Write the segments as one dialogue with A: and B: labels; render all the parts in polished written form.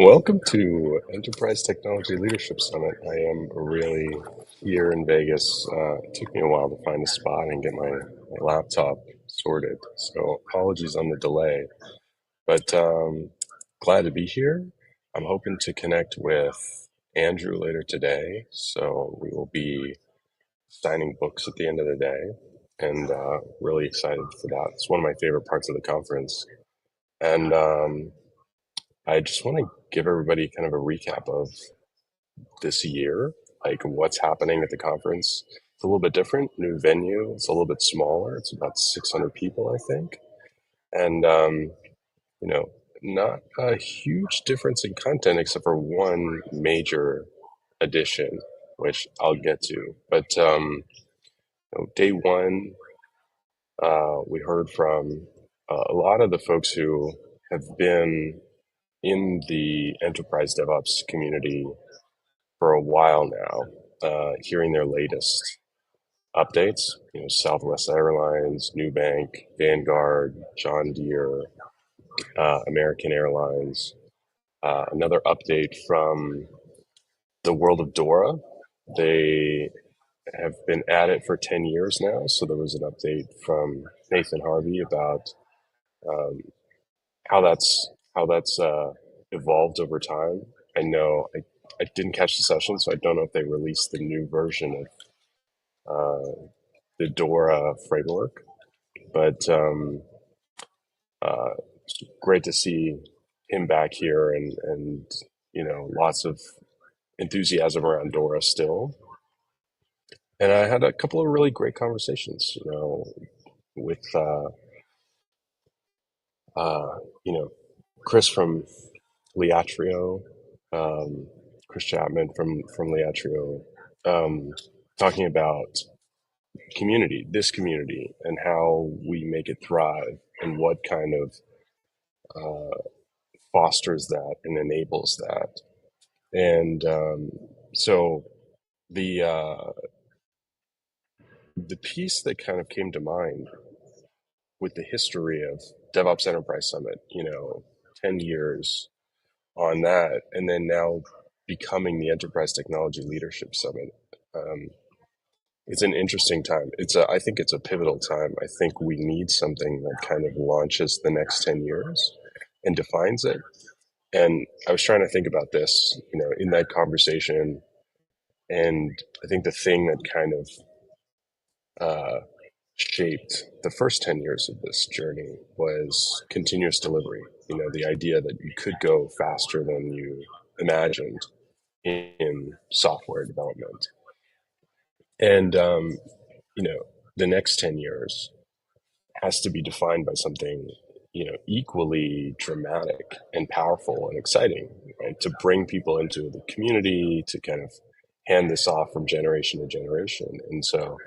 A: Welcome to Enterprise Technology Leadership Summit. I am really here in Vegas. It took me a while to find a spot and get my laptop sorted, so apologies on the delay, but glad to be here. I'm hoping to connect with Andrew later today, so we will be signing books at the end of the day, and really excited for that. It's one of my favorite parts of the conference. And I just want to give everybody kind of a recap of this year, like what's happening at the conference. It's a little bit different, new venue. It's a little bit smaller. It's about 600 people, I think. And, you know, not a huge difference in content except for one major addition, which I'll get to. But day one, we heard from a lot of the folks who have been in the enterprise DevOps community for a while now, hearing their latest updates. Southwest Airlines, Nubank, Vanguard, John Deere, American Airlines. Another update from the world of Dora. They have been at it for 10 years now. So there was an update from Nathan Harvey about um, how that's evolved over time. I know I didn't catch the session, so I don't know if they released the new version of the Dora framework, but it's great to see him back here and lots of enthusiasm around Dora still. And I had a couple of really great conversations, with uh, you know Chris from Leatrio, um, Chris Chapman from Leatrio, um, talking about this community, and how we make it thrive, and what kind of fosters that and enables that. And so the uh, the piece that kind of came to mind with the history of DevOps Enterprise Summit, 10 years on that, and then now becoming the Enterprise Technology Leadership Summit. Um, it's an interesting time. I think it's a pivotal time. I think we need something that kind of launches the next 10 years and defines it. And I was trying to think about this, in that conversation. And I think the thing that kind of uh, shaped the first 10 years of this journey was continuous delivery. The idea that you could go faster than you imagined in software development. And, the next 10 years has to be defined by something, equally dramatic and powerful and exciting, right? To bring people into the community, to kind of hand this off from generation to generation. And so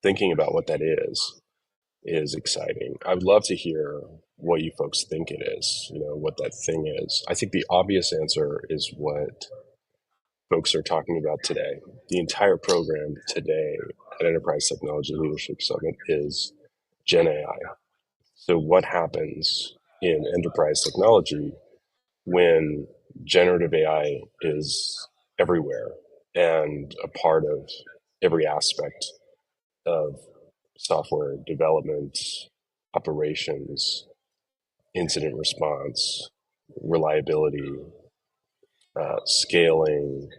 A: thinking about what that is exciting. I would love to hear what you folks think it is, what that thing is. I think the obvious answer is what folks are talking about today. The entire program today at Enterprise Technology Leadership Summit is Gen AI. So what happens in enterprise technology when generative AI is everywhere and a part of every aspect of software development, operations, incident response, reliability, scaling,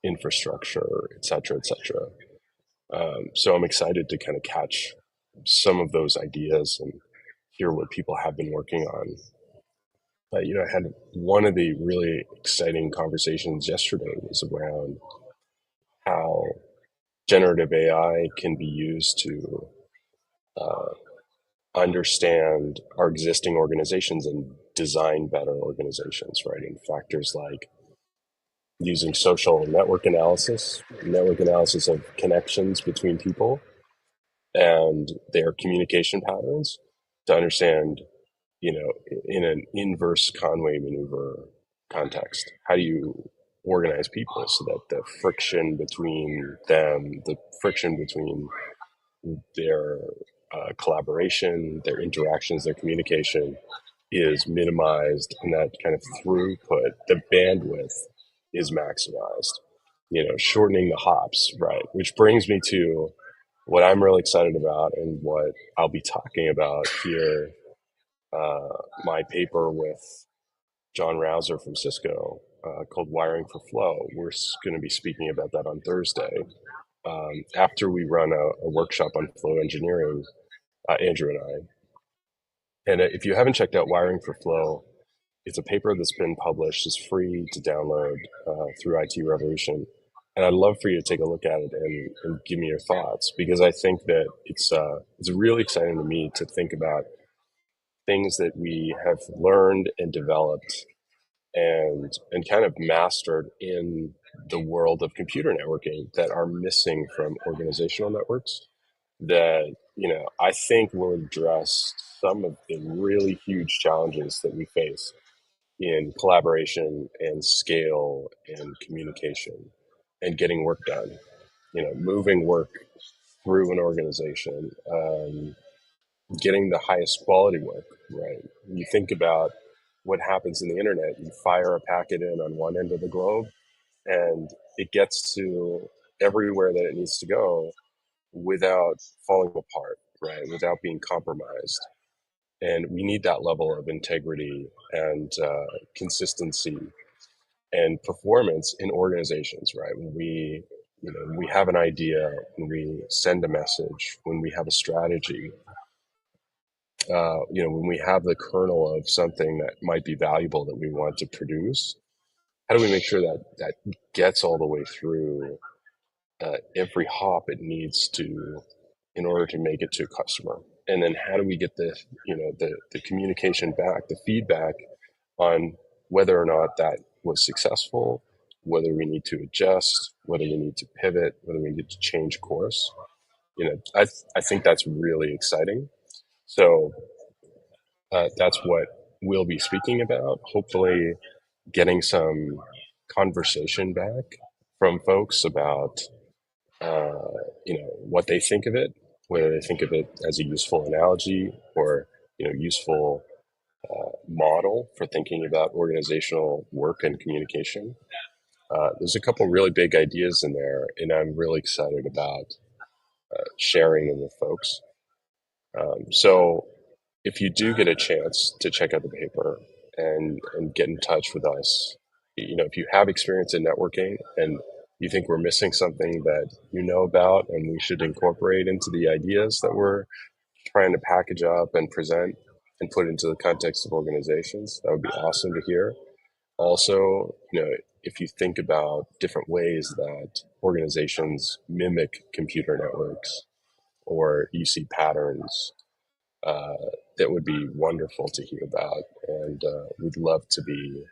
A: infrastructure, et cetera, et cetera. So I'm excited to kind of catch some of those ideas and hear what people have been working on. I had one of the really exciting conversations yesterday was around how generative AI can be used to uh, understand our existing organizations and design better organizations, right? And factors like using social network analysis of connections between people and their communication patterns to understand, in an inverse Conway maneuver context, how do you organize people so that the friction between them, the friction between their collaboration, their interactions, their communication is minimized and that kind of throughput, the bandwidth is maximized, shortening the hops, right? Which brings me to what I'm really excited about and what I'll be talking about here. My paper with John Rouser from Cisco called Wiring for Flow. We're going to be speaking about that on Thursday after we run a workshop on flow engineering, Andrew and I. And if you haven't checked out Wiring for Flow, it's a paper that's been published. It's free to download through IT Revolution. And I'd love for you to take a look at it and give me your thoughts, because I think that it's really exciting to me to think about things that we have learned and developed and kind of mastered in the world of computer networking that are missing from organizational networks that I think will address some of the really huge challenges that we face in collaboration and scale and communication and getting work done. Moving work through an organization, getting the highest quality work. Right? You think about what happens in the internet. You fire a packet in on one end of the globe, and it gets to everywhere that it needs to go without falling apart, right? Without being compromised. And we need that level of integrity and consistency and performance in organizations, right? When we have an idea, when we send a message, when we have a strategy, when we have the kernel of something that might be valuable that we want to produce, how do we make sure that that gets all the way through every hop it needs to in order to make it to a customer? And then how do we get the communication back, the feedback on whether or not that was successful, whether we need to adjust, whether we need to pivot, whether we need to change course? I think that's really exciting. So that's what we'll be speaking about. Hopefully, getting some conversation back from folks about what they think of it, whether they think of it as a useful analogy or useful model for thinking about organizational work and communication. There's a couple really big ideas in there, and I'm really excited about sharing them with folks. So if you do get a chance to check out the paper and get in touch with us, if you have experience in networking and you think we're missing something that you know about and we should incorporate into the ideas that we're trying to package up and present and put into the context of organizations, that would be awesome to hear. Also, if you think about different ways that organizations mimic computer networks or you see patterns, uh, that would be wonderful to hear about. And we'd love to be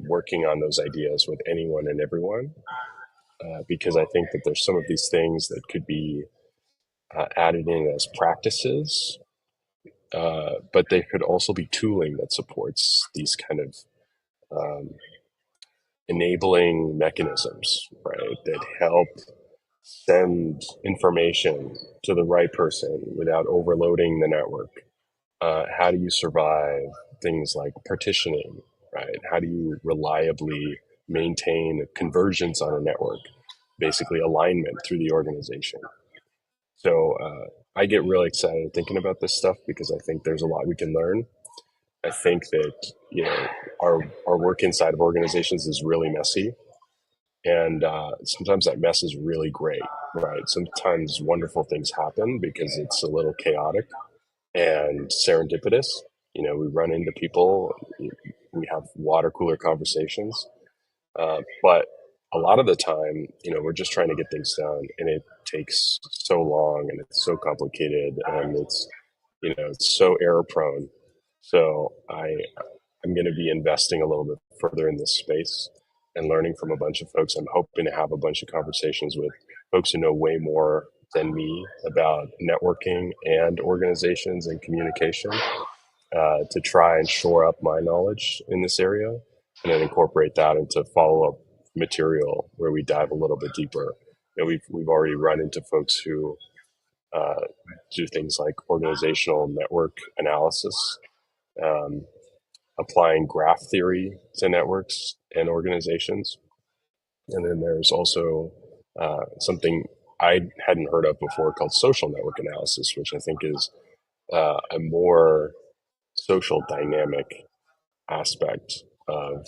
A: working on those ideas with anyone and everyone, because I think that there's some of these things that could be added in as practices, but they could also be tooling that supports these kind of um, enabling mechanisms, right, that help send information to the right person without overloading the network. How do you survive things like partitioning, right? How do you reliably maintain convergence on a network, basically alignment through the organization? So I get really excited thinking about this stuff because I think there's a lot we can learn. I think that our work inside of organizations is really messy, and sometimes that mess is really great, right? Sometimes wonderful things happen because it's a little chaotic and serendipitous. We run into people, we have water cooler conversations, but a lot of the time, we're just trying to get things done, and it takes so long, and it's so complicated, and it's so error prone. So I'm going to be investing a little bit further in this space and learning from a bunch of folks. I'm hoping to have a bunch of conversations with folks who know way more than me about networking and organizations and communication, to try and shore up my knowledge in this area and then incorporate that into follow up material where we dive a little bit deeper. We've already run into folks who uh, do things like organizational network analysis, um, applying graph theory to networks and organizations. And then there's also something I hadn't heard of before called social network analysis, which I think is a more social dynamic aspect of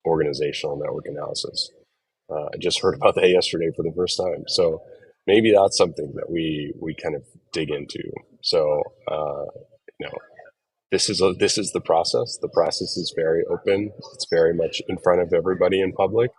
A: organizational network analysis. I just heard about that yesterday for the first time. So maybe that's something that we kind of dig into. So you know, this is the process. The process is very open. It's very much in front of everybody in public.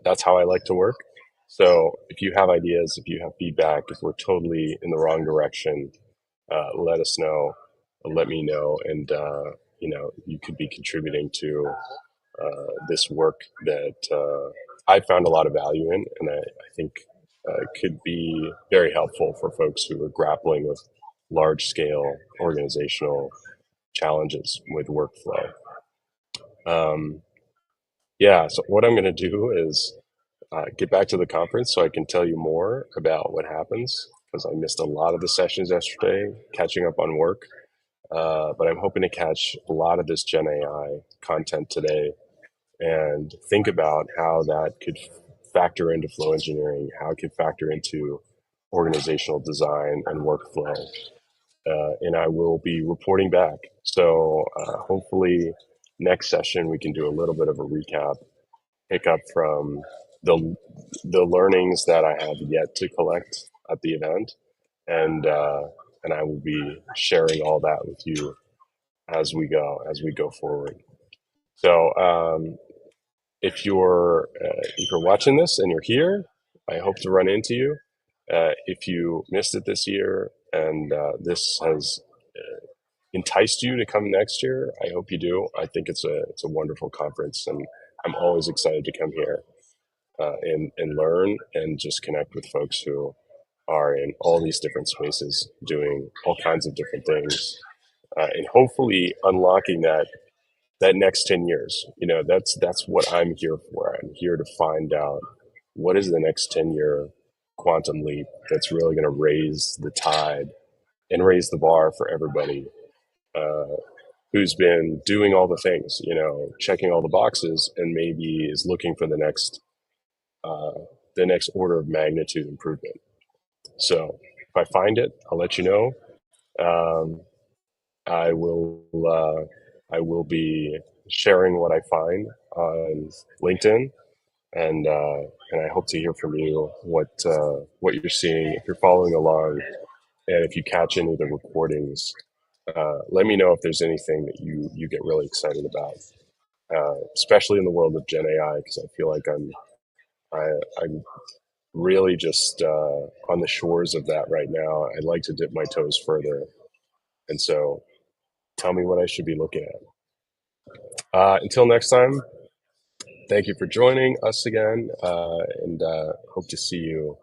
A: That's how I like to work. So if you have ideas, if you have feedback, if we're totally in the wrong direction, let us know. Let me know, and you could be contributing to this work that I found a lot of value in, and I think could be very helpful for folks who are grappling with large scale organizational challenges with workflow. Um, yeah, so what I'm going to do is get back to the conference so I can tell you more about what happens because I missed a lot of the sessions yesterday, catching up on work. But I'm hoping to catch a lot of this Gen AI content today and think about how that could factor into flow engineering, how it could factor into organizational design and workflow. And I will be reporting back. So hopefully next session we can do a little bit of a recap, pick up from the learnings that I have yet to collect at the event, and I will be sharing all that with you as we go forward. So if you're watching this and you're here, I hope to run into you. If you missed it this year and this has enticed you to come next year, I hope you do. I think it's a wonderful conference, and I'm always excited to come here and learn and just connect with folks who are in all these different spaces doing all kinds of different things, and hopefully unlocking that next 10 years. That's what I'm here for. I'm here to find out what is the next 10-year quantum leap that's really going to raise the tide and raise the bar for everybody who's been doing all the things, checking all the boxes, and maybe is looking for uh, the next order of magnitude improvement. So if I find it, I'll let you know. Um, I will I will be sharing what I find on LinkedIn, and I hope to hear from you what you're seeing if you're following along, and if you catch any of the recordings. Let me know if there's anything that you get really excited about, especially in the world of Gen AI, because I feel like I'm really just on the shores of that right now. I'd like to dip my toes further, and so tell me what I should be looking at. Until next time, thank you for joining us again, and hope to see you